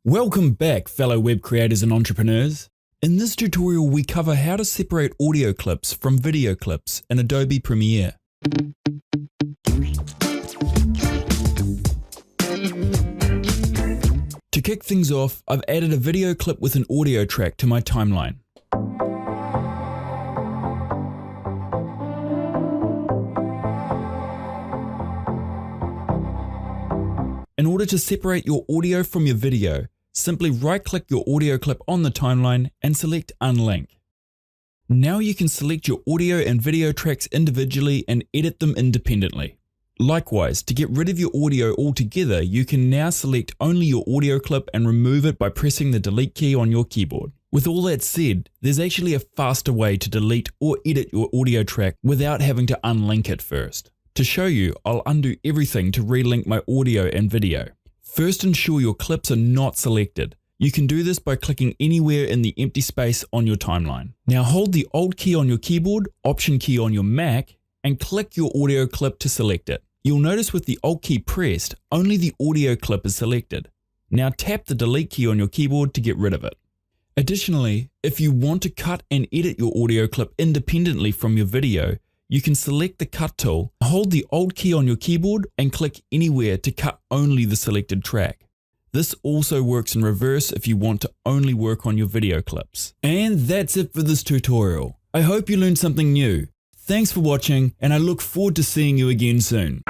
Welcome back, fellow web creators and entrepreneurs. In this tutorial, we cover how to separate audio clips from video clips in Adobe Premiere. To kick things off, I've added a video clip with an audio track to my timeline. In order to separate your audio from your video, simply right-click your audio clip on the timeline and select Unlink. Now you can select your audio and video tracks individually and edit them independently. Likewise, to get rid of your audio altogether, you can now select only your audio clip and remove it by pressing the delete key on your keyboard. With all that said, there's actually a faster way to delete or edit your audio track without having to unlink it first. To show you, I'll undo everything to relink my audio and video. First, ensure your clips are not selected. You can do this by clicking anywhere in the empty space on your timeline. Now hold the Alt key on your keyboard, Option key on your Mac, and click your audio clip to select it. You'll notice with the Alt key pressed, only the audio clip is selected. Now tap the Delete key on your keyboard to get rid of it. Additionally, if you want to cut and edit your audio clip independently from your video, you can select the Cut tool, hold the Alt key on your keyboard and click anywhere to cut only the selected track. This also works in reverse if you want to only work on your video clips. And that's it for this tutorial. I hope you learned something new. Thanks for watching, and I look forward to seeing you again soon.